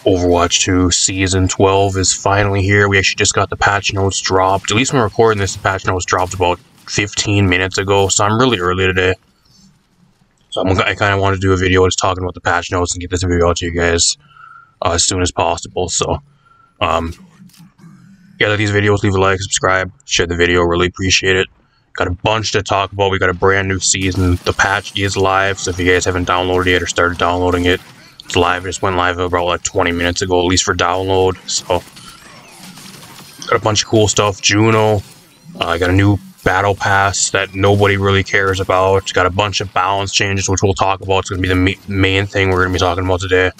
Overwatch 2 Season 12 is finally here. We actually just got the patch notes dropped. At least when we're recording this, the patch notes dropped about 15 minutes ago, so I'm really early today. So I kind of want to do a video just talking about the patch notes and get this video out to you guys as soon as possible. So, yeah, like these videos, leave a like, subscribe, share the video, really appreciate it. Got a bunch to talk about. We got a brand new season. The patch is live, so if you guys haven't downloaded it yet or started downloading it, it's live. It just went live about like 20 minutes ago, at least for download. So, got a bunch of cool stuff. Juno, I got a new battle pass that nobody really cares about. Got a bunch of balance changes, which we'll talk about. It's going to be the main thing we're going to be talking about today.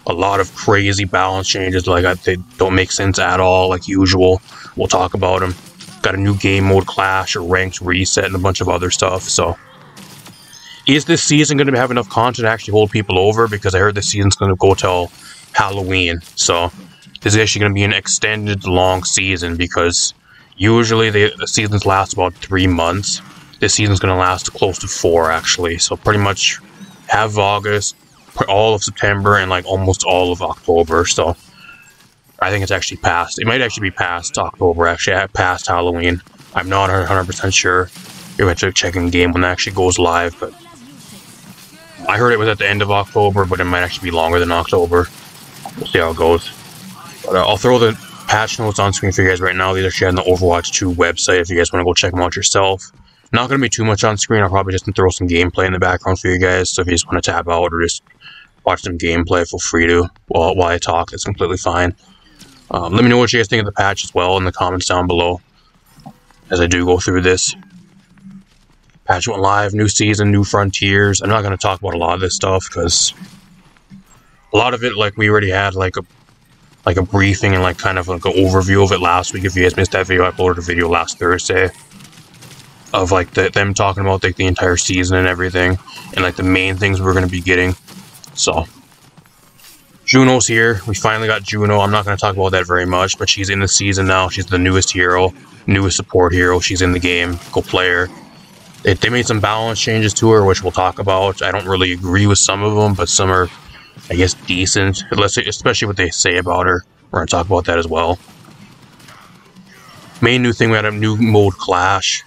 A lot of crazy balance changes, like they don't make sense at all, like usual. We'll talk about them. Got a new game mode clash, a ranked reset, and a bunch of other stuff. So, is this season going to have enough content to actually hold people over? Because I heard this season's going to go till Halloween. So, this is actually going to be an extended, long season because usually the seasons last about 3 months. This season's going to last close to 4, actually. So, pretty much have August, all of September, and like almost all of October. So, I think it's actually past. It might actually be past October, actually, past Halloween. I'm not 100% sure. You're going to check in game when it actually goes live, but I heard it was at the end of October, but it might actually be longer than October. We'll see how it goes. But I'll throw the patch notes on screen for you guys right now. These are shared on the Overwatch 2 website if you guys want to go check them out yourself. Not going to be too much on screen. I'll probably just throw some gameplay in the background for you guys. So if you just want to tap out or just watch some gameplay, feel free to while I talk. That's completely fine. Let me know what you guys think of the patch as well in the comments down below as I do go through this. Patch went live, new season, new frontiers. I'm not going to talk about a lot of this stuff because a lot of it, like, we already had like a briefing and like kind of like an overview of it last week. If you guys missed that video, I uploaded a video last Thursday of like them talking about like the entire season and everything and like the main things we're going to be getting. So, Juno's here. We finally got Juno. I'm not going to talk about that very much, but she's in the season now. She's the newest hero, newest support hero. She's in the game. Go play her. They made some balance changes to her, which we'll talk about. I don't really agree with some of them, but some are, I guess, decent. Especially what they say about her. We're going to talk about that as well. Main new thing, we had a new mode clash.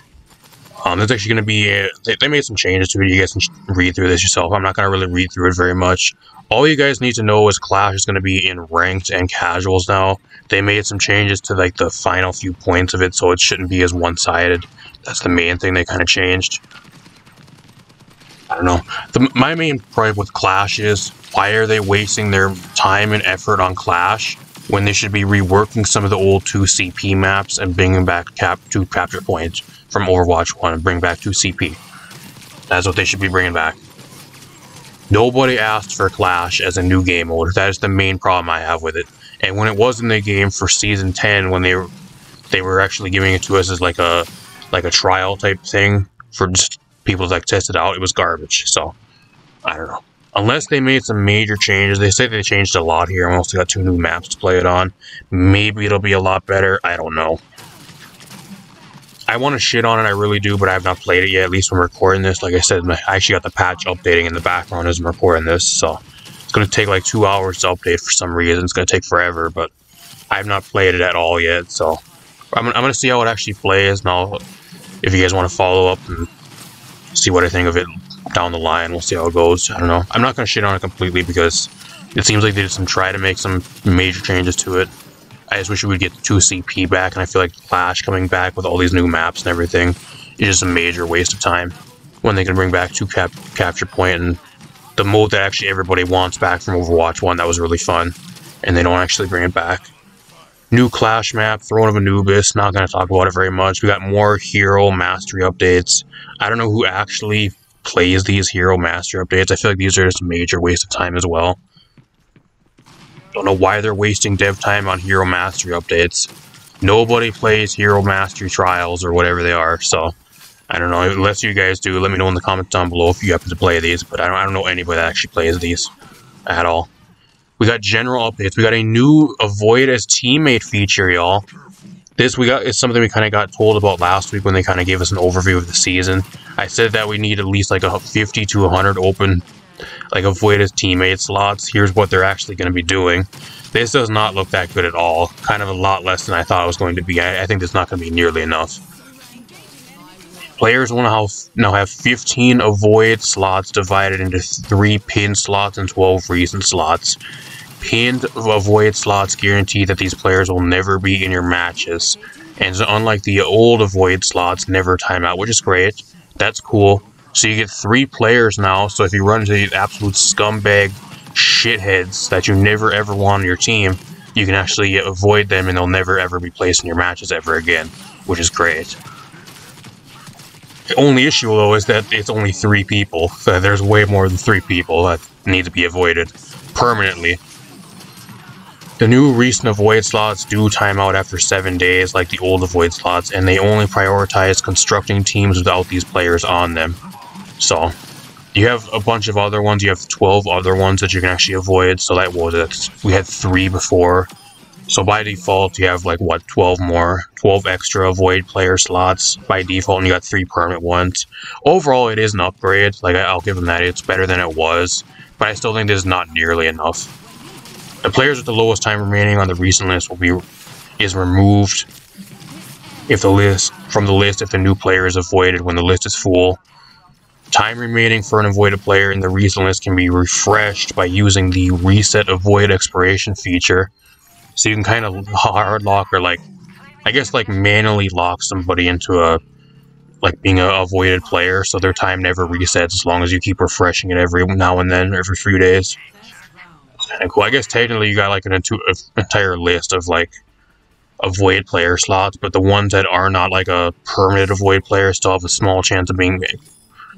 There's actually going to be they made some changes to it. You guys can read through this yourself. I'm not going to really read through it very much. All you guys need to know is Clash is going to be in ranked and casuals now. They made some changes to like the final few points of it, so it shouldn't be as one-sided. That's the main thing they kind of changed. I don't know. My main problem with Clash is, why are they wasting their time and effort on Clash when they should be reworking some of the old 2 CP maps and bringing back 2 capture points from Overwatch 1 and bring back 2 CP? That's what they should be bringing back. Nobody asked for Clash as a new game mode. That is the main problem I have with it. And when it was in the game for Season 10, when they were actually giving it to us as like a trial type thing for just people to like test it out, it was garbage. So, I don't know. Unless they made some major changes. They say they changed a lot here. I also got 2 new maps to play it on. Maybe it'll be a lot better. I don't know. I want to shit on it, I really do, but I have not played it yet, at least when I'm recording this. Like I said, I actually got the patch updating in the background as I'm recording this, so it's going to take like 2 hours to update for some reason. It's going to take forever, but I have not played it at all yet, so I'm going to see how it actually plays, and if you guys want to follow up and see what I think of it down the line, we'll see how it goes. I don't know. I'm not going to shit on it completely because it seems like they did try to make some major changes to it. I just wish we would get 2 CP back, and I feel like Clash coming back with all these new maps and everything is just a major waste of time when they can bring back 2 capture point and the mode that actually everybody wants back from Overwatch 1. That was really fun, and they don't actually bring it back. New Clash map, Throne of Anubis. Not going to talk about it very much. We got more hero mastery updates. I don't know who actually plays these hero mastery updates. I feel like these are just a major waste of time as well. Don't know why they're wasting dev time on hero mastery updates. Nobody plays hero mastery trials or whatever they are, so I don't know. Unless you guys do, let me know in the comments down below if you happen to play these, but I don't know anybody that actually plays these at all. We got general updates. We got a new Avoid as Teammate feature, y'all. This is something we kind of got told about last week when they kind of gave us an overview of the season. I said that we need at least like a 50 to 100 open like avoid as teammate slots. Here's what they're actually going to be doing. This does not look that good at all. Kind of a lot less than I thought it was going to be. I think it's not going to be nearly enough. Players will now have 15 avoid slots divided into 3 pinned slots and 12 recent slots. Pinned avoid slots guarantee that these players will never be in your matches. And so unlike the old avoid slots, never time out, which is great. That's cool. So you get 3 players now, so if you run into these absolute scumbag shitheads that you never ever want on your team, you can actually avoid them and they'll never ever be placed in your matches ever again, which is great. The only issue though is that it's only 3 people, so there's way more than 3 people that need to be avoided permanently. The new recent avoid slots do time out after 7 days like the old avoid slots, and they only prioritize constructing teams without these players on them. So, you have a bunch of other ones, you have 12 other ones that you can actually avoid, so that was it. We had 3 before. So by default, you have like, what, 12 extra avoid player slots by default, and you got 3 permanent ones. Overall, it is an upgrade, like I'll give them that, it's better than it was, but I still think this is not nearly enough. The players with the lowest time remaining on the recent list is removed if from the list if the new player is avoided when the list is full. Time remaining for an avoided player in the recent list can be refreshed by using the reset avoid expiration feature. So you can kind of hard lock or manually lock somebody into being an avoided player, so their time never resets as long as you keep refreshing it every now and then, every few days. It's kind of cool. I guess technically you got like an entire list of like avoid player slots, but the ones that are not like a permanent avoid player still have a small chance of being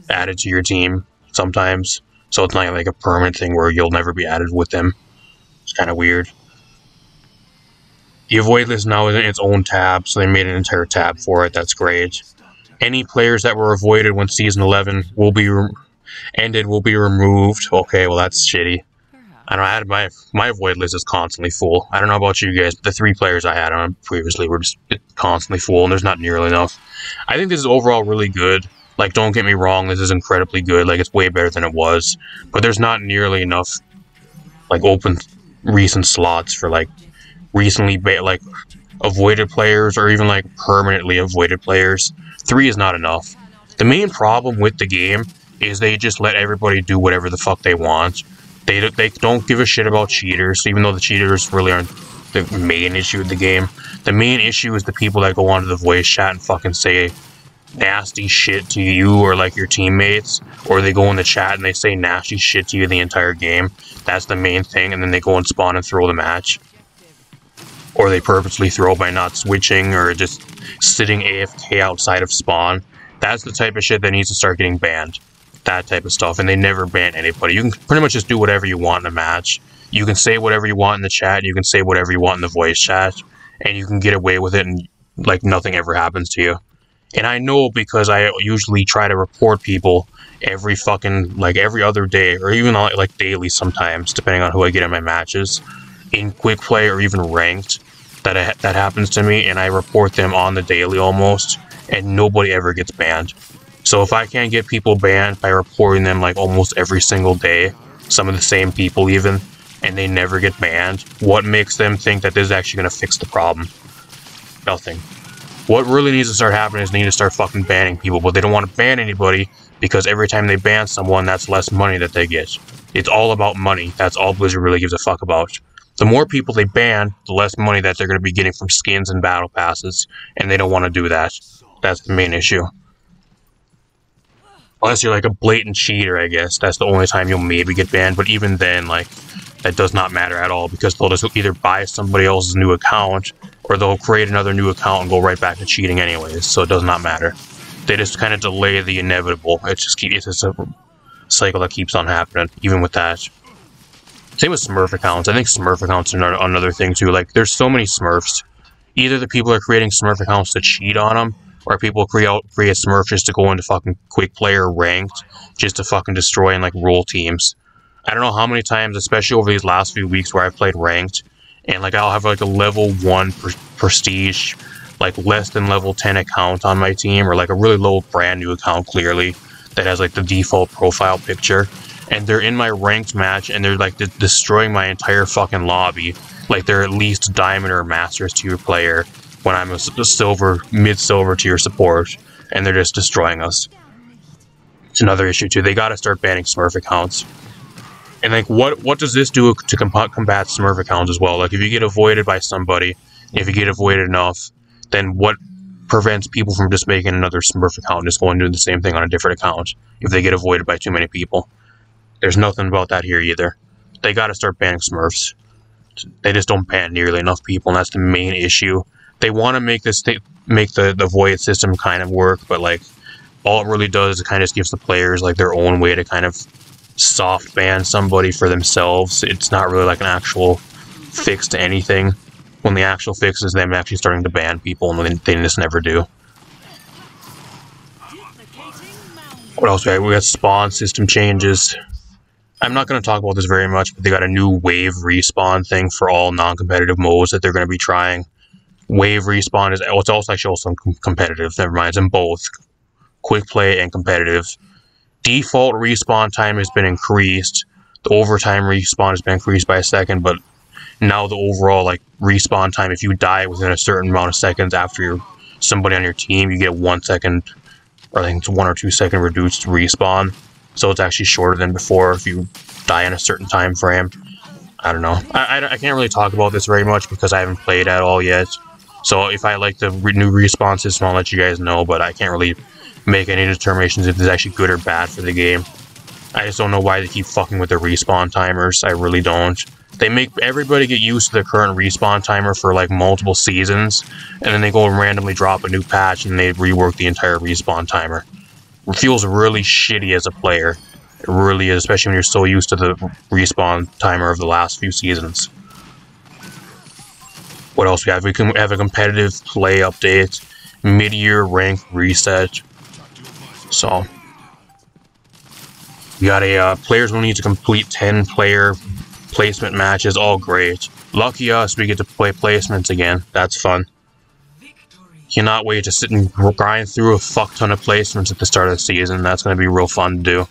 added to your team sometimes. So it's not like a permanent thing where you'll never be added with them. It's kind of weird. The avoid list now is in its own tab, so they made an entire tab for it. That's great. Any players that were avoided when Season 11 will be removed. Okay, well that's shitty. I don't know, my avoid list is constantly full. I don't know about you guys, but the 3 players I had on previously were just constantly full, and there's not nearly enough. I think this is overall really good. Like, don't get me wrong, this is incredibly good. Like, it's way better than it was. But there's not nearly enough, like, open recent slots for, like, recently, avoided players, or even, like, permanently avoided players. 3 is not enough. The main problem with the game is they just let everybody do whatever the fuck they want. They don't give a shit about cheaters, even though the cheaters really aren't the main issue of the game. The main issue is the people that go onto the voice chat and fucking say nasty shit to you or like your teammates, or they go in the chat and they say nasty shit to you the entire game. That's the main thing, and then they go and spawn and throw the match. Or they purposely throw by not switching or just sitting AFK outside of spawn. That's the type of shit that needs to start getting banned. That type of stuff, and they never ban anybody. You can pretty much just do whatever you want in a match. You can say whatever you want in the chat, you can say whatever you want in the voice chat, and you can get away with it and like nothing ever happens to you. And I know because I usually try to report people every other day, or even like daily sometimes, depending on who I get in my matches, in quick play or even ranked, that happens to me, and I report them on the daily almost, and nobody ever gets banned. So if I can't get people banned by reporting them like almost every single day, some of the same people even, and they never get banned, what makes them think that this is actually going to fix the problem? Nothing. What really needs to start happening is they need to start fucking banning people, but they don't want to ban anybody because every time they ban someone, that's less money that they get. It's all about money. That's all Blizzard really gives a fuck about. The more people they ban, the less money that they're going to be getting from skins and battle passes, and they don't want to do that. That's the main issue. Unless you're like a blatant cheater, I guess. That's the only time you'll maybe get banned, but even then, like, that does not matter at all, because they'll just either buy somebody else's new account, or they'll create another new account and go right back to cheating anyways, so it does not matter. They just kind of delay the inevitable. It's just a cycle that keeps on happening, even with that. Same with Smurf accounts. I think Smurf accounts are another thing too. Like, there's so many Smurfs. Either the people are creating Smurf accounts to cheat on them, or people create Smurf just to go into fucking quick play or ranked, just to fucking destroy and like roll teams. I don't know how many times, especially over these last few weeks where I've played ranked, and like I'll have like a level 1 prestige, like less than level 10 account on my team, or like a really low brand new account clearly, that has like the default profile picture, and they're in my ranked match and they're like destroying my entire fucking lobby. like they're at least diamond or masters tier player when I'm a silver, mid-silver tier support, and they're just destroying us. It's another issue too. They gotta start banning Smurf accounts. And like, what does this do to combat Smurf accounts as well? Like, if you get avoided by somebody, if you get avoided enough, then what prevents people from just making another Smurf account and just going to do the same thing on a different account if they get avoided by too many people? There's nothing about that here either. They gotta start banning Smurfs. They just don't ban nearly enough people, and that's the main issue. They want to make this make the void system kind of work, but like all it really does is it kind of just gives the players like their own way to kind of soft ban somebody for themselves. It's not really like an actual fix to anything. When the actual fix is them actually starting to ban people, and they just never do. What else we got? We got spawn system changes. I'm not going to talk about this very much, but they got a new wave respawn thing for all non-competitive modes that they're going to be trying. Wave respawn is it's also actually also competitive. Never mind, it's in both quick play and competitive. Default respawn time has been increased. The overtime respawn has been increased by a second, but now the overall like respawn time, if you die within a certain amount of seconds after somebody on your team, you get 1 second, or I think it's 1 or 2 second reduced respawn. So it's actually shorter than before if you die in a certain time frame. I don't know. I can't really talk about this very much because I haven't played at all yet. So if I like the new respawn system, I'll let you guys know, but I can't really make any determinations if it's actually good or bad for the game. I just don't know why they keep fucking with the respawn timers. I really don't. They make everybody get used to the current respawn timer for like multiple seasons, and then they go and randomly drop a new patch and they rework the entire respawn timer. It feels really shitty as a player. It really is, especially when you're so used to the respawn timer of the last few seasons. What else we have? We can have a competitive play update, mid-year rank reset. So we got a players will need to complete 10 player placement matches. All great. Lucky us, we get to play placements again. That's fun. Cannot wait to sit and grind through a fuck ton of placements at the start of the season. That's going to be real fun to do.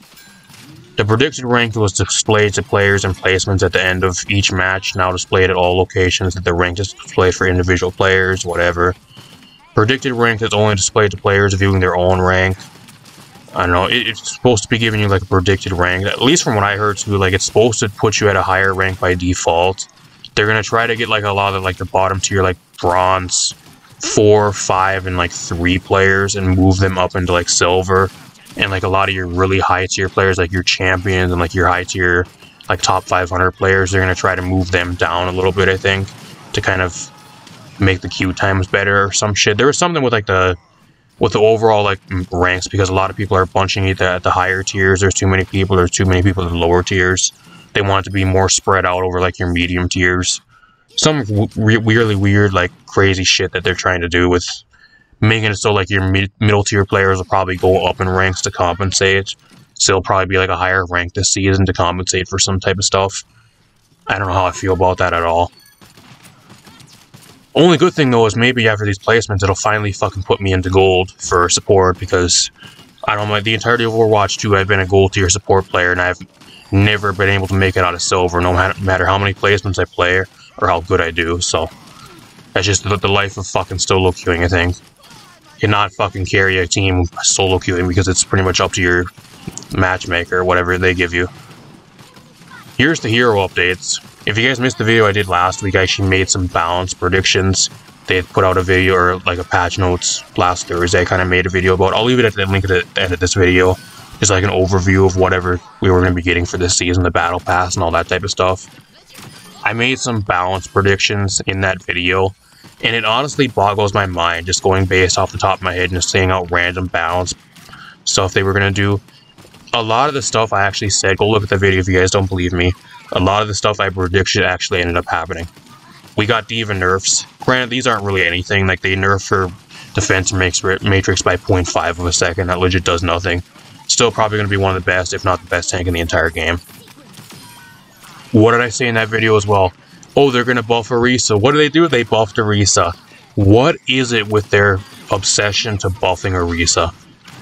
The predicted rank was displayed to players and placements at the end of each match, now displayed at all locations. That the rank is displayed for individual players, whatever. Predicted rank is only displayed to players viewing their own rank. I don't know, it's supposed to be giving you like a predicted rank, at least from what I heard too. Like, it's supposed to put you at a higher rank by default. They're going to try to get like a lot of like the bottom tier, like bronze 4, 5, and like 3 players and move them up into like silver, and like a lot of your really high tier players, like your champions and like your high tier like top 500 players, they're going to try to move them down a little bit, I think, to kind of make the queue times better or some shit. There was something with like the overall like ranks, because a lot of people are bunching it at the higher tiers. There's too many people at the lower tiers. They want it to be more spread out over like your medium tiers. Some really weird, like, crazy shit that they're trying to do with making it so, like, your middle tier players will probably go up in ranks to compensate. So it'll probably be, like, a higher rank this season to compensate for some type of stuff. I don't know how I feel about that at all. Only good thing, though, is maybe after these placements, it'll finally fucking put me into gold for support, because, I don't know, the entirety of Overwatch 2, I've been a gold tier support player, and I've never been able to make it out of silver, no matter how many placements I play, or how good I do. So that's just the life of fucking solo queuing, I think. You cannot fucking carry a team solo queuing because it's pretty much up to your matchmaker, whatever they give you. Here's the hero updates. If you guys missed the video I did last week, I actually made some balance predictions. They had put out a video, or like a patch notes last Thursday. I kind of made a video about. I'll leave it at the link at the end of this video. It's like an overview of whatever we were going to be getting for this season, the battle pass and all that type of stuff. I made some balance predictions in that video, and it honestly boggles my mind just going based off the top of my head and just saying out random balance stuff they were going to do. A lot of the stuff I actually said, go look at the video if you guys don't believe me, a lot of the stuff I predicted actually ended up happening. We got D.Va nerfs. Granted, these aren't really anything. Like, they nerf her defense matrix by 0.5 of a second. That legit does nothing. Still probably going to be one of the best, if not the best tank in the entire game. What did I say in that video as well? Oh, they're going to buff Orisa. What do? They buffed Orisa. What is it with their obsession to buffing Orisa?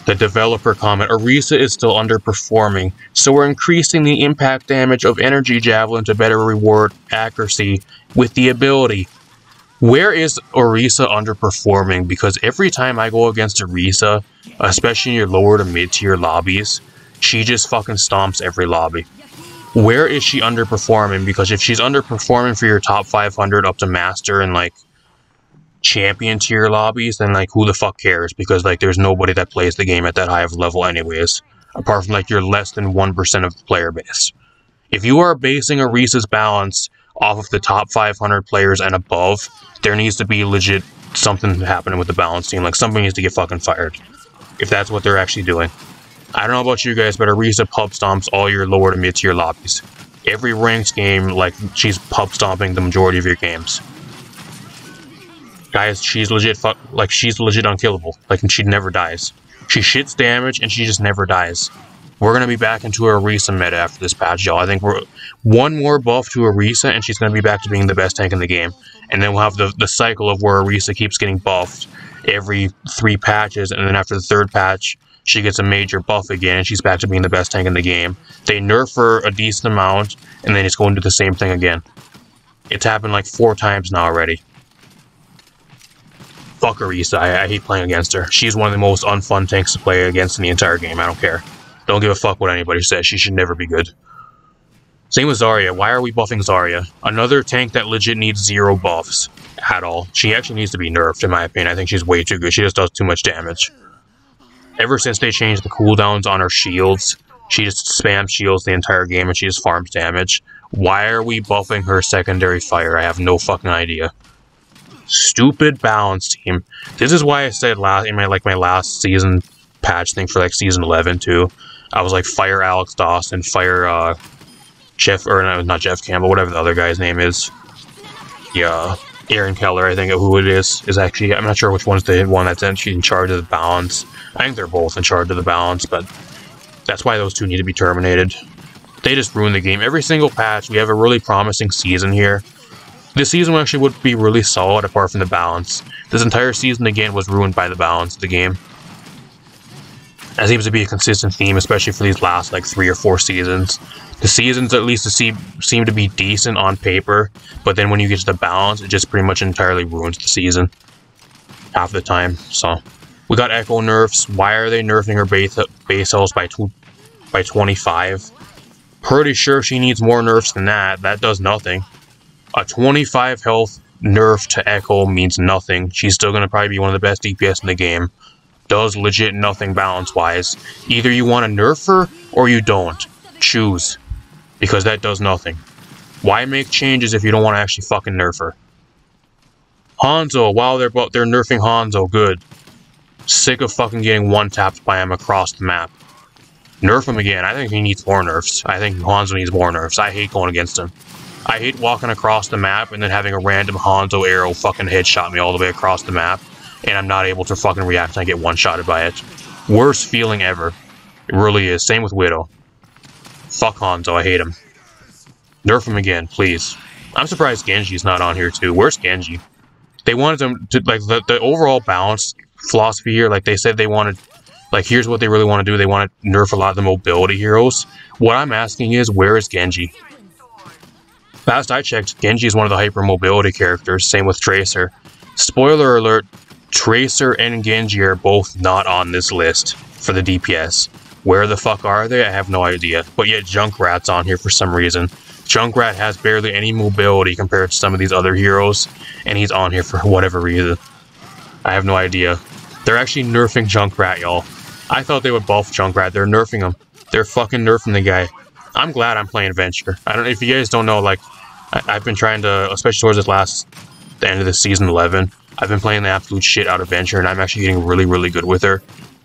The developer comment, Orisa is still underperforming, so we're increasing the impact damage of Energy Javelin to better reward accuracy with the ability. Where is Orisa underperforming? Because every time I go against Orisa, especially in your lower to mid-tier lobbies, she just fucking stomps every lobby. Where is she underperforming? Because if she's underperforming for your top 500 up to Master and, like, champion tier lobbies, then, like, who the fuck cares? Because, like, there's nobody that plays the game at that high of level anyways, apart from, like, you're less than 1% of the player base. If you are basing Orisa's balance off of the top 500 players and above, there needs to be legit something happening with the balance team. Like, somebody needs to get fucking fired, if that's what they're actually doing. I don't know about you guys, but Orisa pub stomps all your lower to mid tier lobbies. Every ranked game, like, she's pub stomping the majority of your games. Guys, she's legit she's legit unkillable. Like, she never dies. She shits damage and she just never dies. We're gonna be back into a Orisa meta after this patch, y'all. I think we're one more buff to Orisa and she's gonna be back to being the best tank in the game. And then we'll have the cycle of where Orisa keeps getting buffed every 3 patches, and then after the 3rd patch, she gets a major buff again and she's back to being the best tank in the game. They nerf her a decent amount and then it's going to do the same thing again. It's happened like 4 times now already. Fuck Orisa, I hate playing against her. She's one of the most unfun tanks to play against in the entire game, I don't care. Don't give a fuck what anybody says, she should never be good. Same with Zarya, why are we buffing Zarya? Another tank that legit needs 0 buffs at all. She actually needs to be nerfed in my opinion, I think she's way too good, she just does too much damage. Ever since they changed the cooldowns on her shields, she just spams shields the entire game and she just farms damage. Why are we buffing her secondary fire? I have no fucking idea. Stupid balance team. This is why I said in my last season patch thing for like season 11 too. I was like, fire Alex Dawson, fire Jeff, or no, not Jeff Campbell, whatever the other guy's name is. Yeah, Aaron Keller, I think who it is actually, I'm not sure which one's the one that's actually in charge of the balance. I think they're both in charge of the balance, but that's why those two need to be terminated. They just ruin the game. Every single patch, we have a really promising season here. This season actually would be really solid apart from the balance. This entire season again was ruined by the balance of the game. That seems to be a consistent theme, especially for these last like 3 or 4 seasons. The seasons at least seem to be decent on paper, but then when you get to the balance, it just pretty much entirely ruins the season. Half the time, so. We got Echo nerfs. Why are they nerfing her base health by 25? Pretty sure she needs more nerfs than that. That does nothing. A 25 health nerf to Echo means nothing. She's still going to probably be one of the best DPS in the game. Does legit nothing balance-wise. Either you want to nerf her, or you don't. Choose. Because that does nothing. Why make changes if you don't want to actually fucking nerf her? Hanzo, wow, they're nerfing Hanzo, good. Sick of fucking getting one-tapped by him across the map. Nerf him again. I think he needs more nerfs. I think Hanzo needs more nerfs. I hate going against him. I hate walking across the map and then having a random Hanzo arrow fucking headshot me all the way across the map, and I'm not able to fucking react and I get one-shotted by it. Worst feeling ever. It really is. Same with Widow. Fuck Hanzo, I hate him. Nerf him again, please. I'm surprised Genji's not on here too. Where's Genji? They wanted them to, like, the overall balance philosophy here, like, they said they wanted, like, here's what they really want to do. They want to nerf a lot of the mobility heroes. What I'm asking is, where is Genji? Last I checked, Genji is one of the hyper mobility characters, same with Tracer. Spoiler alert, Tracer and Genji are both not on this list for the DPS. Where the fuck are they? I have no idea. But yet Junkrat's on here for some reason. Junkrat has barely any mobility compared to some of these other heroes, and he's on here for whatever reason. I have no idea. They're actually nerfing Junkrat, y'all. I thought they would buff Junkrat. They're nerfing him. They're fucking nerfing the guy. I'm glad I'm playing Venture. I don't know if you guys don't know, like, I've been trying to, especially towards the end of this season 11, I've been playing the absolute shit out of Venture, and I'm actually getting really, really good with her.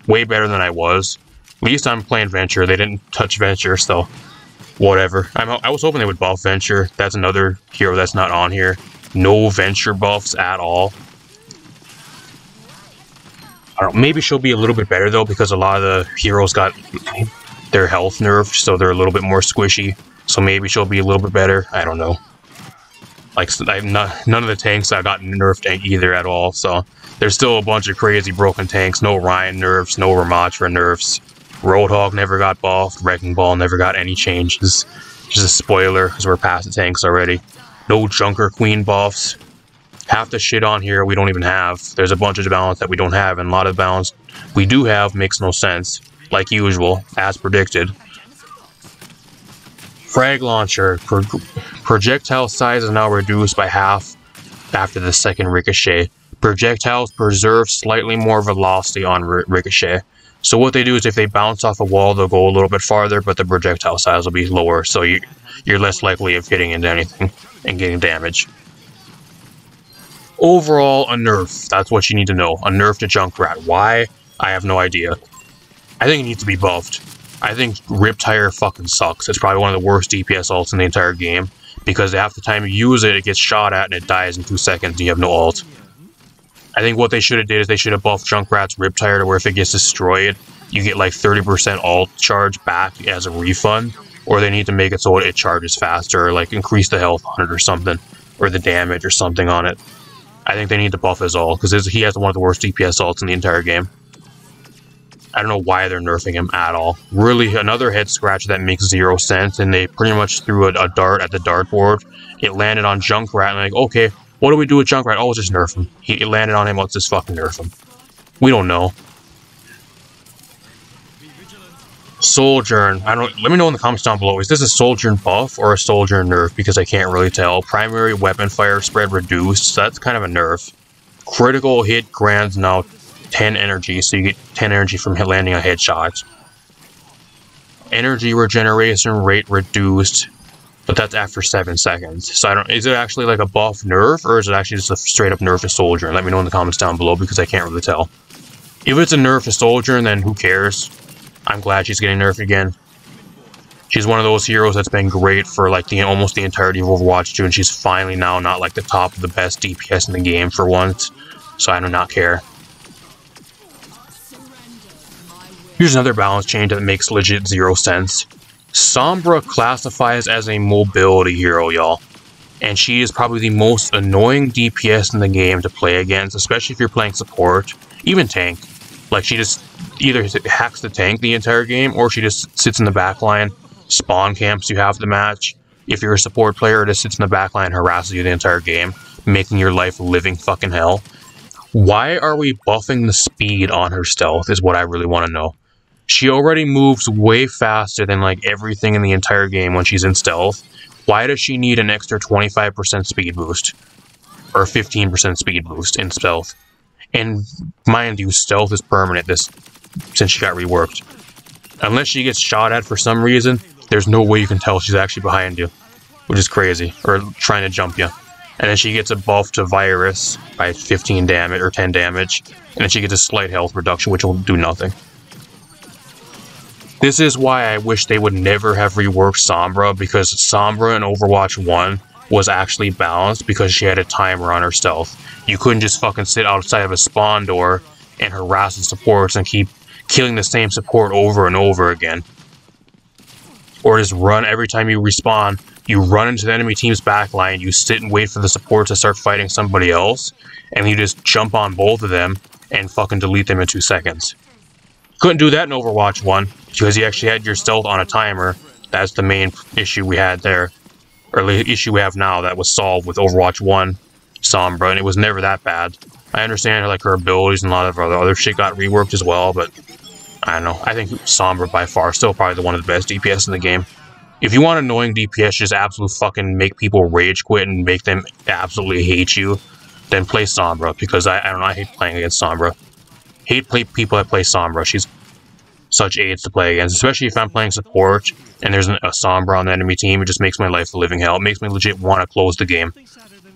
Way better than I was. At least I'm playing Venture. They didn't touch Venture, so whatever. I was hoping they would buff Venture. That's another hero that's not on here. No Venture buffs at all. I don't know, maybe she'll be a little bit better though, because a lot of the heroes got their health nerfed, so they're a little bit more squishy. So maybe she'll be a little bit better. I don't know. Like, none of the tanks I got nerfed either at all, so there's still a bunch of crazy broken tanks. No Ryan nerfs, no Ramatra nerfs. Roadhog never got buffed, Wrecking Ball never got any changes. Just a spoiler, because we're past the tanks already. No Junker Queen buffs. Half the shit on here we don't even have. There's a bunch of balance that we don't have, and a lot of balance we do have makes no sense. Like usual, as predicted. Frag Launcher. Projectile size is now reduced by half after the second ricochet. Projectiles preserve slightly more velocity on ricochet. So what they do is if they bounce off a wall, they'll go a little bit farther, but the projectile size will be lower, so you're less likely of hitting into anything and getting damage. Overall, a nerf. That's what you need to know. A nerf to Junkrat. Why? I have no idea. I think it needs to be buffed. I think Riptire fucking sucks. It's probably one of the worst DPS ults in the entire game, because half the time you use it, it gets shot at and it dies in 2 seconds and you have no ult. I think what they should have did is they should have buffed Junkrat's Riptire to where if it gets destroyed, you get like 30% ult charge back as a refund, or they need to make it so it charges faster, or like increase the health on it or something, or the damage or something on it. I think they need to buff his ult, because he has one of the worst DPS ults in the entire game. I don't know why they're nerfing him at all. Really, another head scratch that makes 0 sense, and they pretty much threw a dart at the dartboard. It landed on Junkrat, and like, okay, what do we do with Junkrat? Oh, just nerf him. It landed on him, let's just fucking nerf him. We don't know. Sojourn. Let me know in the comments down below. Is this a Sojourn buff or a Sojourn nerf? Because I can't really tell. Primary weapon fire spread reduced. So that's kind of a nerf. Critical hit grants now 10 energy, so you get 10 energy from landing a headshot. Energy regeneration rate reduced, but that's after 7 seconds. So is it actually like a buff nerf, or is it actually just a straight up nerf to Sojourn? Let me know in the comments down below, because I can't really tell. If it's a nerf to Sojourn, then who cares? I'm glad she's getting nerfed again. She's one of those heroes that's been great for like almost the entirety of Overwatch 2, and she's finally now not like the top of the best DPS in the game for once. So I do not care. Here's another balance change that makes legit 0 sense. Sombra classifies as a mobility hero, y'all. And she is probably the most annoying DPS in the game to play against, especially if you're playing support, even tank. Like, she just either hacks the tank the entire game, or she just sits in the backline, spawn camps you have the match. If you're a support player, it just sits in the backline and harasses you the entire game, making your life a living fucking hell. Why are we buffing the speed on her stealth is what I really want to know. She already moves way faster than like everything in the entire game when she's in stealth. Why does she need an extra 25% speed boost? Or 15% speed boost in stealth? And mind you, stealth is permanent since she got reworked. Unless she gets shot at for some reason, there's no way you can tell she's actually behind you. Which is crazy. Or trying to jump you. And then she gets a buff to Virus by 15 damage or 10 damage. And then she gets a slight health reduction, which will do nothing. This is why I wish they would never have reworked Sombra, because Sombra in Overwatch 1 was actually balanced because she had a timer on her stealth. You couldn't just fucking sit outside of a spawn door and harass the supports and keep killing the same support over and over again. Or just run every time you respawn, you run into the enemy team's backline, you sit and wait for the support to start fighting somebody else, and you just jump on both of them and fucking delete them in 2 seconds. Couldn't do that in Overwatch 1, because you actually had your stealth on a timer. That's the main issue we had there. Or the issue we have now that was solved with Overwatch 1 Sombra, and it was never that bad. I understand like her abilities and a lot of other shit got reworked as well, but I don't know. I think Sombra by far still probably one of the best DPS in the game. If you want annoying DPS, just absolutely fucking make people rage quit and make them absolutely hate you, then play Sombra, because I don't know, I hate playing against Sombra. Hate people that play Sombra. She's such aids to play against, especially if I'm playing support and there's a Sombra on the enemy team. It just makes my life a living hell. It makes me legit want to close the game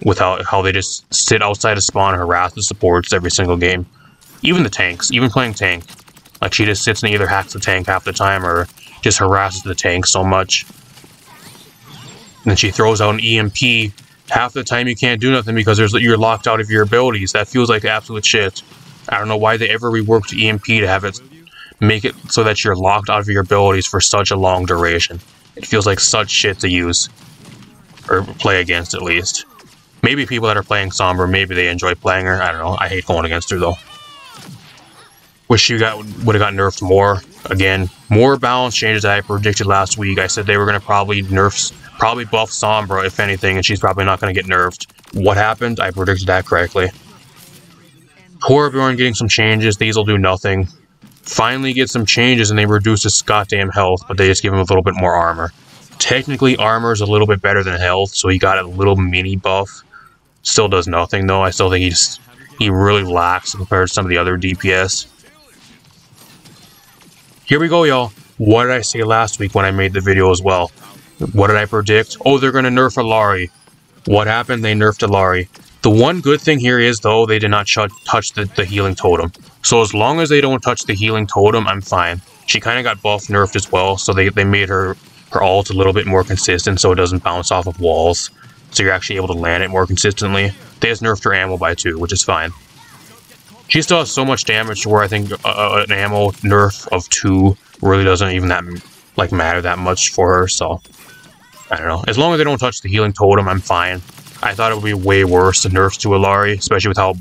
with how they just sit outside of spawn and harass the supports every single game. Even the tanks, even playing tank. Like, she just sits and either hacks the tank half the time or just harasses the tank so much. And then she throws out an EMP. Half the time you can't do nothing because you're locked out of your abilities. That feels like absolute shit. I don't know why they ever reworked EMP to have it make it so that you're locked out of your abilities for such a long duration. It feels like such shit to use. Or play against, at least. Maybe people that are playing Sombra, maybe they enjoy playing her. I don't know. I hate going against her, though. Wish she would have got nerfed more. Again, more balance changes that I predicted last week. I said they were going to probably buff Sombra, if anything, and she's probably not going to get nerfed. What happened? I predicted that correctly. Torbjorn getting some changes. These will do nothing. Finally get some changes, and they reduce his goddamn health, but they just give him a little bit more armor. Technically, armor is a little bit better than health, so he got a little mini buff. Still does nothing, though. I still think he really lacks compared to some of the other DPS. Here we go, y'all. What did I say last week when I made the video as well? What did I predict? Oh, they're going to nerf Illari. What happened? They nerfed Illari. The one good thing here is, though, they did not touch the healing totem. So as long as they don't touch the healing totem, I'm fine. She kind of got buff nerfed as well, so they made her ult a little bit more consistent so it doesn't bounce off of walls. So you're actually able to land it more consistently. They just nerfed her ammo by 2, which is fine. She still has so much damage to where I think an ammo nerf of 2 really doesn't even matter that much for her, so I don't know. As long as they don't touch the healing totem, I'm fine. I thought it would be way worse the nerfs to Illari, especially with how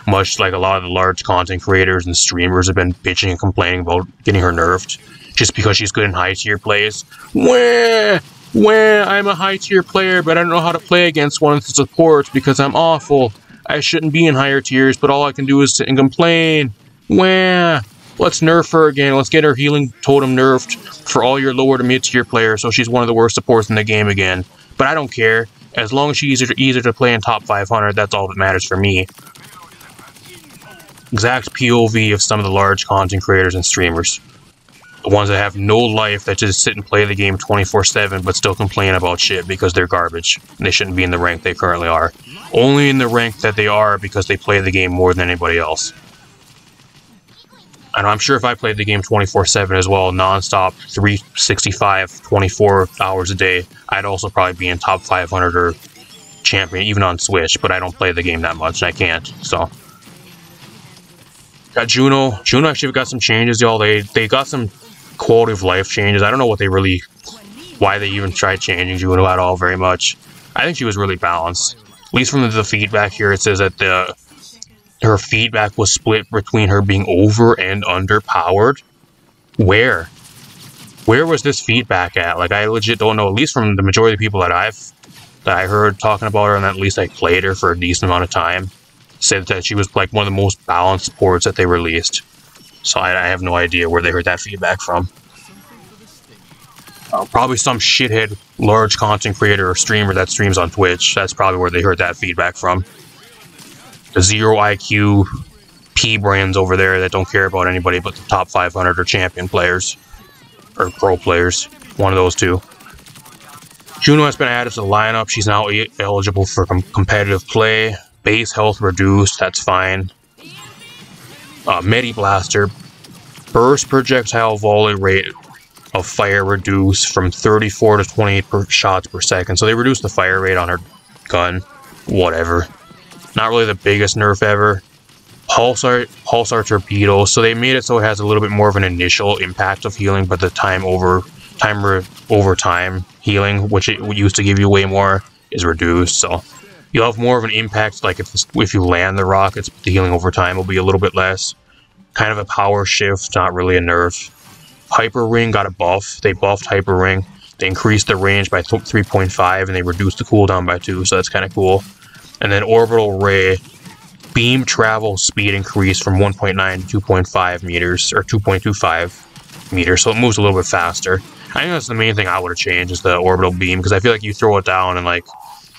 much a lot of the large content creators and streamers have been bitching and complaining about getting her nerfed just because she's good in high tier plays. Wah! I'm a high tier player, but I don't know how to play against one of the supports because I'm awful. I shouldn't be in higher tiers, but all I can do is sit and complain. Wah! Let's nerf her again. Let's get her healing totem nerfed for all your lower to mid tier players so she's one of the worst supports in the game again. But I don't care. As long as she's easier to play in top 500, that's all that matters for me. Exact POV of some of the large content creators and streamers. The ones that have no life, that just sit and play the game 24/7 but still complain about shit because they're garbage. They shouldn't be in the rank they currently are. Only in the rank that they are because they play the game more than anybody else. And I'm sure if I played the game 24/7 as well, non-stop, 365, 24 hours a day, I'd also probably be in top 500 or champion, even on Switch, but I don't play the game that much, I can't, so. Got Juno. Juno actually got some changes, y'all. They got some quality of life changes. I don't know why they even tried changing Juno at all very much. I think she was really balanced. At least from the feedback here, it says that her feedback was split between her being over and underpowered. Where was this feedback at? I legit don't know. At least from the majority of the people that I heard talking about her, and at least I played her for a decent amount of time, said that she was one of the most balanced supports that they released. So I have no idea where they heard that feedback from. Probably some shithead large content creator or streamer that streams on Twitch. That's probably where they heard that feedback from. The 0 IQ P brands over there that don't care about anybody but the top 500 or champion players. Or pro players. One of those two. Juno has been added to the lineup. She's now eligible for competitive play. Base health reduced. That's fine. Medi Blaster. Burst projectile volley rate of fire reduced from 34 to 28 shots per second. So they reduced the fire rate on her gun. Whatever. Not really the biggest nerf ever. Pulsar torpedo. So they made it so it has a little bit more of an initial impact of healing, but the time over time healing, which it used to give you way more, is reduced. So you'll have more of an impact. If you land the rockets, the healing over time will be a little bit less. Kind of a power shift, not really a nerf. Hyper Ring got a buff. They buffed Hyper Ring. They increased the range by 3.5 and they reduced the cooldown by 2, so that's kind of cool. And then Orbital Ray, beam travel speed increased from 1.9 to 2.5 meters, or 2.25 meters, so it moves a little bit faster. I think that's the main thing I would have changed, is the orbital beam, because I feel like you throw it down and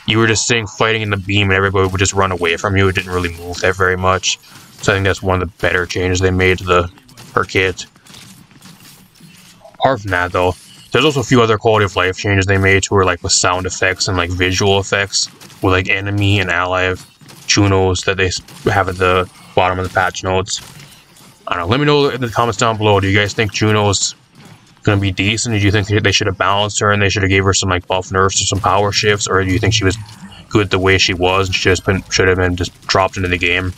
you were just fighting in the beam and everybody would just run away from you. It didn't really move that very much. So I think that's one of the better changes they made to her kit. Apart from that, though, there's also a few other quality of life changes they made to her, with sound effects and visual effects, with enemy and ally Junos that they have at the bottom of the patch notes. I don't know. Let me know in the comments down below. Do you guys think Juno's gonna be decent? Do you think they should have balanced her and they should have gave her some buff nerfs or some power shifts, or do you think she was good the way she was and she should have been just dropped into the game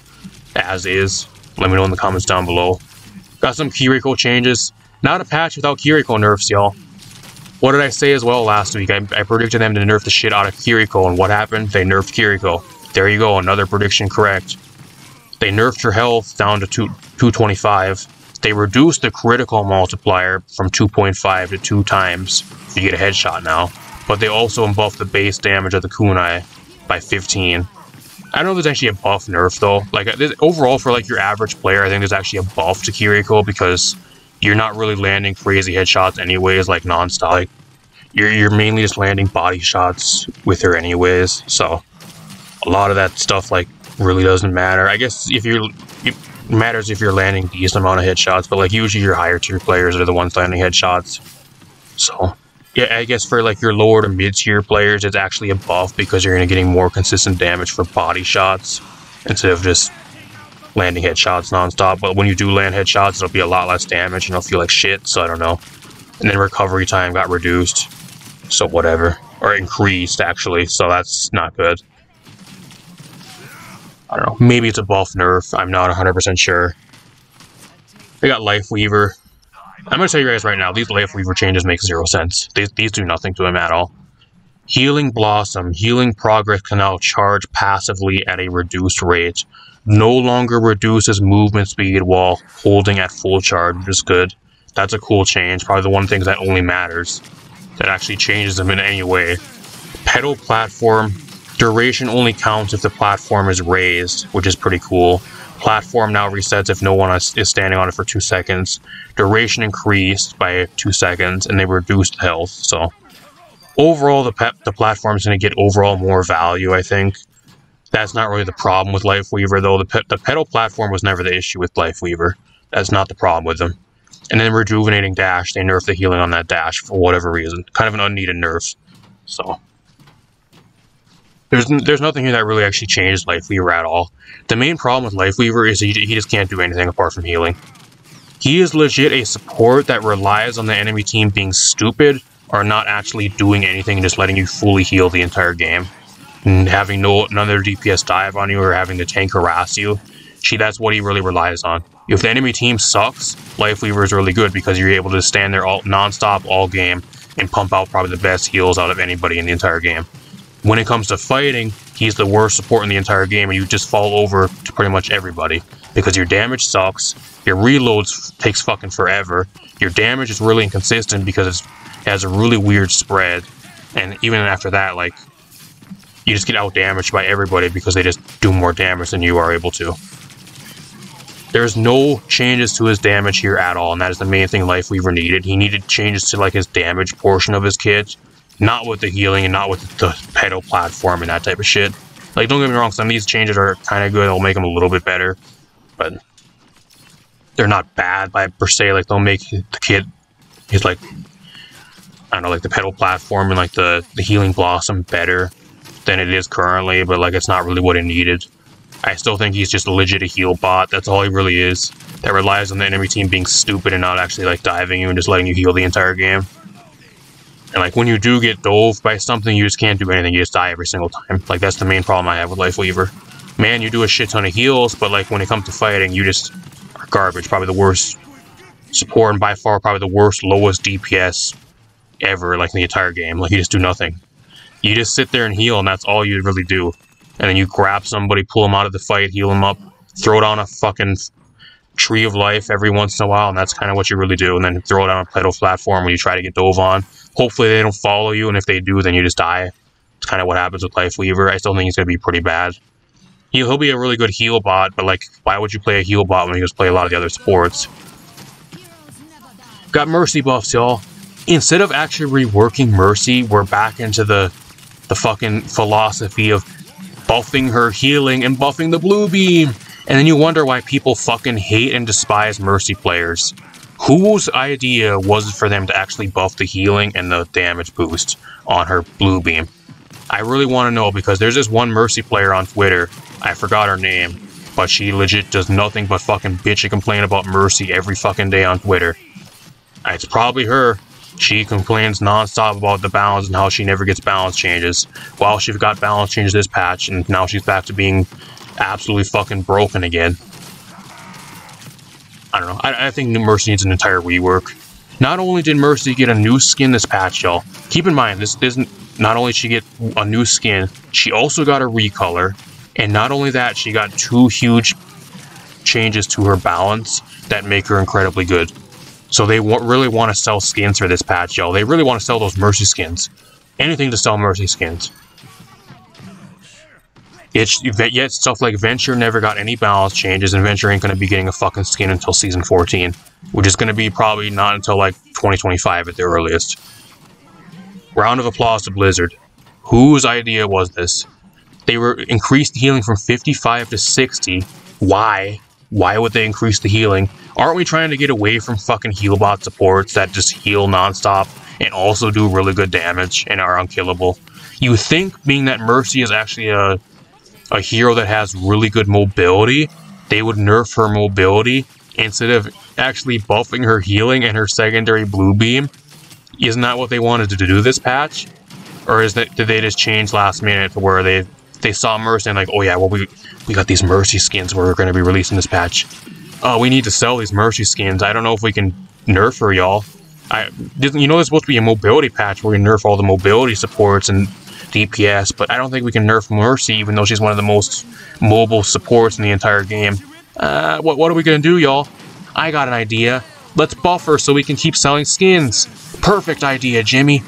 as is? Let me know in the comments down below. Got some Kiriko changes. Not a patch without Kiriko nerfs, y'all. What did I say as well last week? I predicted them to nerf the shit out of Kiriko, and what happened? They nerfed Kiriko. There you go, another prediction correct. They nerfed her health down to 225. They reduced the critical multiplier from 2.5 to 2 times. So you get a headshot now. But they also buffed the base damage of the kunai by 15. I don't know if there's actually a buff nerf though. Like overall for like your average player, I think there's actually a buff to Kiriko because you're not really landing crazy headshots anyways, like non-stop. Like, you're mainly just landing body shots with her anyways. So a lot of that stuff like really doesn't matter. I guess if it matters if you're landing a decent amount of headshots, but like usually your higher tier players are the ones landing headshots. So yeah, I guess for like your lower to mid tier players, it's actually a buff because you're gonna getting more consistent damage for body shots instead of just landing headshots non-stop. But when you do land headshots, it'll be a lot less damage and it'll feel like shit, so I don't know. And then recovery time got reduced, so whatever. Or increased, actually, so that's not good. I don't know, maybe it's a buff nerf, I'm not 100% sure. They got Life Weaver. I'm gonna tell you guys right now, these Life Weaver changes make 0 sense. These do nothing to him at all. Healing Blossom. Healing Progress can now charge passively at a reduced rate. No longer reduces movement speed while holding at full charge, which is good. That's a cool change. Probably the one thing that only matters. That actually changes them in any way. Pedal Platform. Duration only counts if the platform is raised, which is pretty cool. Platform now resets if no one is standing on it for 2 seconds. Duration increased by 2 seconds, and they reduced health, so... Overall, the platform is going to get overall more value, I think. That's not really the problem with Life Weaver, though. The pedal platform was never the issue with Life Weaver. That's not the problem with them. And then Rejuvenating Dash, they nerfed the healing on that dash for whatever reason. Kind of an unneeded nerf. So... There's nothing here that really actually changed Life Weaver at all. The main problem with Life Weaver is he just can't do anything apart from healing. He is legit a support that relies on the enemy team being stupid or not actually doing anything and just letting you fully heal the entire game. And having none of their DPS dive on you or having the tank harass you. That's what he really relies on. If the enemy team sucks, Life Weaver is really good because you're able to stand there non-stop all game and pump out probably the best heals out of anybody in the entire game. When it comes to fighting, he's the worst support in the entire game, and you just fall over to pretty much everybody. Because your damage sucks, your reloads takes fucking forever, your damage is really inconsistent because it has a really weird spread, and even after that, like, you just get out-damaged by everybody because they just do more damage than you are able to. There's no changes to his damage here at all, and that is the main thing Life Weaver needed. He needed changes to, like, his damage portion of his kit. Not with the healing and not with the pedal platform and that type of shit. Like, don't get me wrong, some of these changes are kind of good. They'll make them a little bit better. But they're not bad by per se. Like, they'll make the kit, he's like, I don't know, like the pedal platform and like the healing blossom better than it is currently. But like, it's not really what it needed. I still think he's just legit a heal bot. That's all he really is. That relies on the enemy team being stupid and not actually like diving you and just letting you heal the entire game. And like when you do get dove by something, you just can't do anything, you just die every single time. Like that's the main problem I have with Life Weaver. Man, you do a shit ton of heals, but like when it comes to fighting, you just are garbage. Probably the worst support and by far probably the worst, lowest DPS ever, like in the entire game. Like you just do nothing. You just sit there and heal and that's all you really do. And then you grab somebody, pull them out of the fight, heal them up, throw down a fucking tree of life every once in a while, and that's kind of what you really do. And then throw down a pedal platform when you try to get dove on. Hopefully they don't follow you, and if they do, then you just die. It's kind of what happens with Life Weaver. I still think he's going to be pretty bad. He'll be a really good heal bot, but like, why would you play a heal bot when you just play a lot of the other supports? Got Mercy buffs, y'all. Instead of actually reworking Mercy, we're back into the fucking philosophy of buffing her healing and buffing the blue beam. And then you wonder why people fucking hate and despise Mercy players. Whose idea was it for them to actually buff the healing and the damage boost on her blue beam? I really want to know because there's this one Mercy player on Twitter, I forgot her name, but she legit does nothing but fucking bitch and complain about Mercy every fucking day on Twitter. It's probably her. She complains non-stop about the balance and how she never gets balance changes. Well, she got balance changes this patch, and now she's back to being absolutely fucking broken again. I don't know. I think Mercy needs an entire rework. Not only did Mercy get a new skin this patch, y'all. Keep in mind, this isn't. Not only did she get a new skin, she also got a recolor, and not only that, she got 2 huge changes to her balance that make her incredibly good. So they really want to sell skins for this patch, y'all. They really want to sell those Mercy skins. Anything to sell Mercy skins. Yet stuff like Venture never got any balance changes, and Venture ain't going to be getting a fucking skin until Season 14, which is going to be probably not until like 2025 at the earliest. Round of applause to Blizzard. Whose idea was this? They increased the healing from 55 to 60. Why? Why would they increase the healing? Aren't we trying to get away from fucking healbot supports that just heal nonstop and also do really good damage and are unkillable? You think, being that Mercy is actually a hero that has really good mobility, they would nerf her mobility instead of actually buffing her healing and her secondary blue beam? Isn't that what they wanted to do this patch? Or did they just change last minute to where they saw Mercy and like, oh yeah, well we got these Mercy skins where we're going to be releasing this patch. Oh, we need to sell these Mercy skins. I don't know if we can nerf her, y'all. You know there's supposed to be a mobility patch where we nerf all the mobility supports and DPS, but I don't think we can nerf Mercy, even though she's one of the most mobile supports in the entire game. What are we going to do, y'all? I got an idea. Let's buff her so we can keep selling skins. Perfect idea, Jimmy.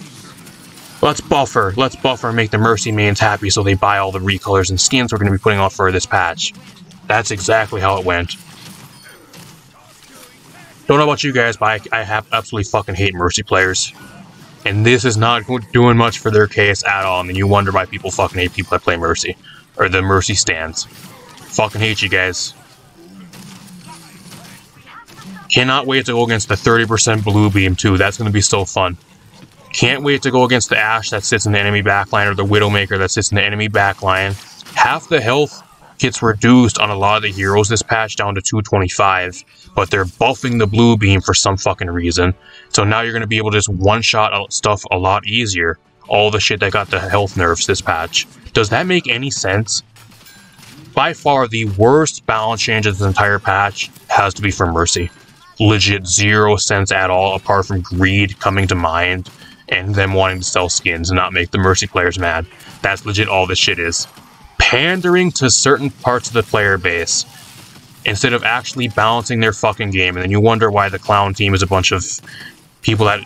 Let's buff her. Let's buff her and make the Mercy mains happy so they buy all the recolors and skins we're going to be putting out for this patch. That's exactly how it went. Don't know about you guys, but I absolutely fucking hate Mercy players. And this is not doing much for their case at all. I mean, you wonder why people fucking hate people that play Mercy. Or the Mercy stands. Fucking hate you guys. Cannot wait to go against the 30% blue beam too. That's going to be so fun. Can't wait to go against the Ashe that sits in the enemy backline or the Widowmaker that sits in the enemy backline. Half the health gets reduced on a lot of the heroes this patch down to 225, but they're buffing the blue beam for some fucking reason. So now you're going to be able to just one-shot stuff a lot easier. All the shit that got the health nerfs this patch. Does that make any sense? By far, the worst balance change of this entire patch has to be for Mercy. Legit 0 sense at all, apart from greed coming to mind and them wanting to sell skins and not make the Mercy players mad. That's legit all this shit is. Pandering to certain parts of the player base instead of actually balancing their fucking game. And then you wonder why the Clown team is a bunch of people that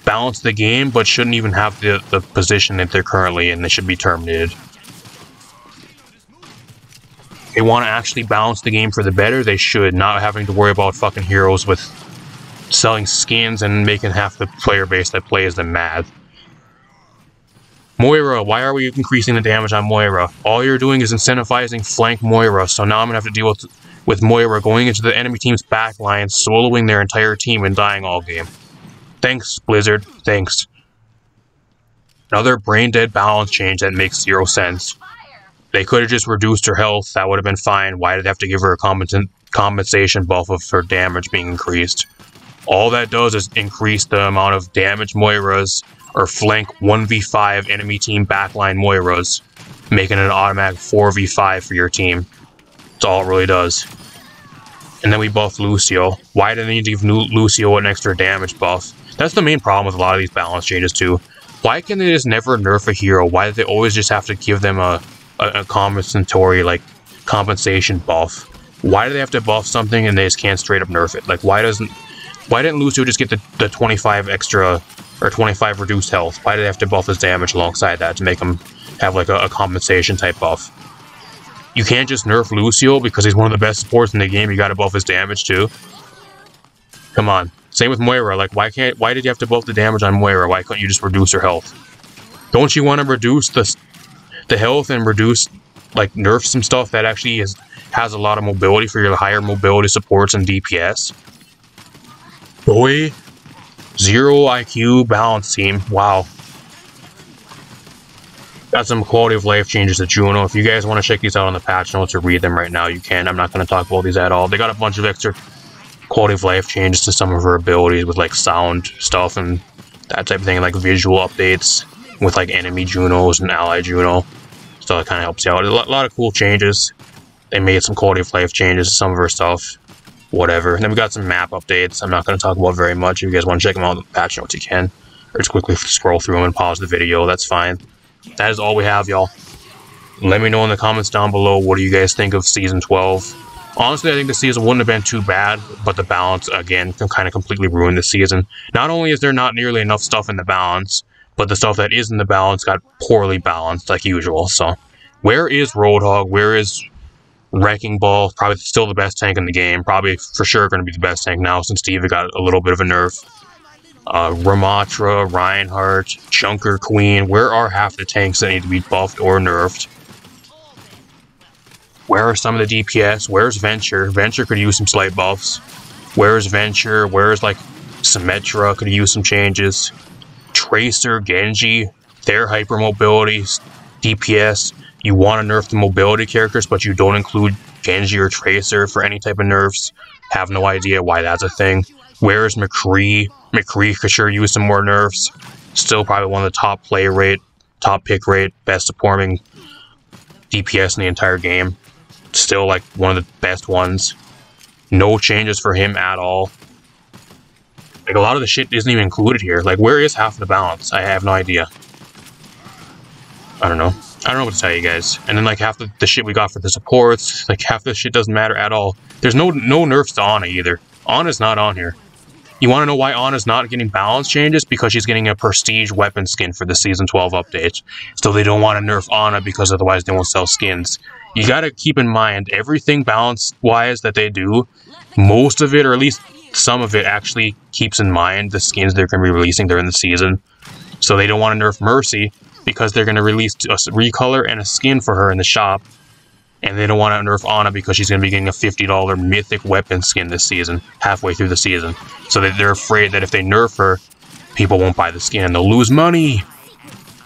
balance the game but shouldn't even have the position that they're currently in. They should be terminated. They want to actually balance the game for the better, they should, not having to worry about fucking heroes with selling skins and making half the player base that plays them mad. Moira, why are we increasing the damage on Moira? All you're doing is incentivizing flank Moira, so now I'm going to have to deal with Moira going into the enemy team's backline, soloing their entire team and dying all game. Thanks, Blizzard. Thanks. Another brain-dead balance change that makes 0 sense. They could have just reduced her health, that would have been fine. Why did they have to give her a compensation buff of her damage being increased? All that does is increase the amount of damage Moiras, or flank 1v5 enemy team backline Moiras, making it an automatic 4v5 for your team. That's all it really does. And then we buff Lucio. Why did they need to give Lucio an extra damage buff? That's the main problem with a lot of these balance changes too. Why can they just never nerf a hero? Why do they always just have to give them a compensatory, like, compensation buff? Why do they have to buff something and they just can't straight up nerf it? Like, why didn't Lucio just get the 25 extra, or 25 reduced health? Why did they have to buff his damage alongside that to make him have, like, a compensation type buff? You can't just nerf Lucio because he's one of the best supports in the game, you gotta buff his damage too. Come on. Same with Moira, like, why did you have to buff the damage on Moira? Why couldn't you just reduce her health? Don't you want to reduce the health and reduce, like, nerf some stuff that actually has a lot of mobility for your higher mobility supports and DPS? Boy, 0 IQ balance team. Wow. Got some quality of life changes to Juno. If you guys want to check these out on the patch notes or read them right now, you can. I'm not going to talk about these at all. They got a bunch of extra quality of life changes to some of her abilities with, like, sound stuff and that type of thing, like visual updates with, like, enemy Junos and ally Juno. So that kind of helps you out. A lot of cool changes. They made some quality of life changes to some of her stuff. whatever. And then we got some map updates. I'm not going to talk about very much. If you guys want to check them out in the patch notes, you can. Or just quickly scroll through them and pause the video. That's fine. That is all we have, y'all. Let me know in the comments down below, what do you guys think of Season 12? Honestly, I think the season wouldn't have been too bad, but the balance, again, can kind of completely ruin the season. Not only is there not nearly enough stuff in the balance, but the stuff that is in the balance got poorly balanced, like usual. So, where is Roadhog? Where is Wrecking Ball? Probably still the best tank in the game. Probably for sure going to be the best tank now, since Steve got a little bit of a nerf. Ramatra, Reinhardt, Junker Queen. Where are half the tanks that need to be buffed or nerfed? Where are some of the DPS? Where's Venture? Venture could use some slight buffs. Where's Venture? Where's, like, Symmetra? Could use some changes. Tracer, Genji, their hypermobility, DPS. You want to nerf the mobility characters, but you don't include Genji or Tracer for any type of nerfs. Have no idea why that's a thing. Where's McCree? McCree could sure use some more nerfs. Still probably one of the top play rate, top pick rate, best supporting DPS in the entire game. Still, like, one of the best ones. No changes for him at all. Like, a lot of the shit isn't even included here. Like, where is half of the balance? I have no idea. I don't know. I don't know what to tell you guys. And then, like, half the shit we got for the supports, like, half the shit doesn't matter at all. There's no nerfs to Ana either. Ana's not on here. You want to know why Ana's not getting balance changes? Because she's getting a prestige weapon skin for the Season 12 update. So they don't want to nerf Ana because otherwise they won't sell skins. You gotta keep in mind, everything balance-wise that they do, most of it, or at least some of it, actually keeps in mind the skins they're going to be releasing during the season. So they don't want to nerf Mercy, because they're going to release a recolor and a skin for her in the shop. And they don't want to nerf Ana because she's going to be getting a $50 mythic weapon skin this season, halfway through the season. So they're afraid that if they nerf her, people won't buy the skin and they'll lose money.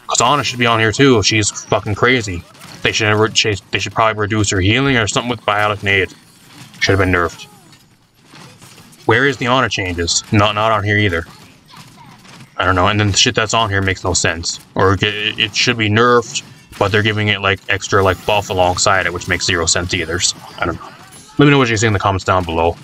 Because Ana should be on here too, she's fucking crazy. They should probably reduce her healing or something with Biotic Nade. Should have been nerfed. Where is the Ana changes? Not on here either. I don't know, and then the shit that's on here makes no sense. Or it should be nerfed, but they're giving it, like, extra, like, buff alongside it, which makes 0 sense either. So, I don't know. Let me know what you think in the comments down below.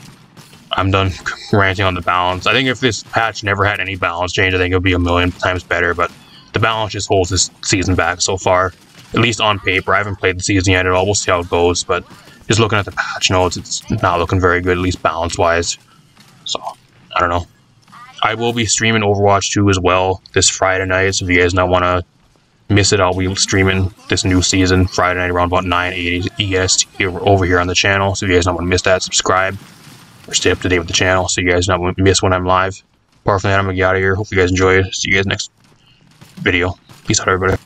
I'm done ranting on the balance. I think if this patch never had any balance change, I think it would be a million times better, but the balance just holds this season back so far. At least on paper. I haven't played the season yet at all. We'll see how it goes, but just looking at the patch notes, it's not looking very good, at least balance-wise. So, I don't know. I will be streaming Overwatch 2 as well this Friday night, so if you guys don't want to miss it, I'll be streaming this new season Friday night around about 9:80 EST over here on the channel. So if you guys don't want to miss that, subscribe or stay up to date with the channel so you guys don't miss when I'm live. Apart from that, I'm going to get out of here. Hope you guys enjoyed. See you guys next video. Peace out, everybody.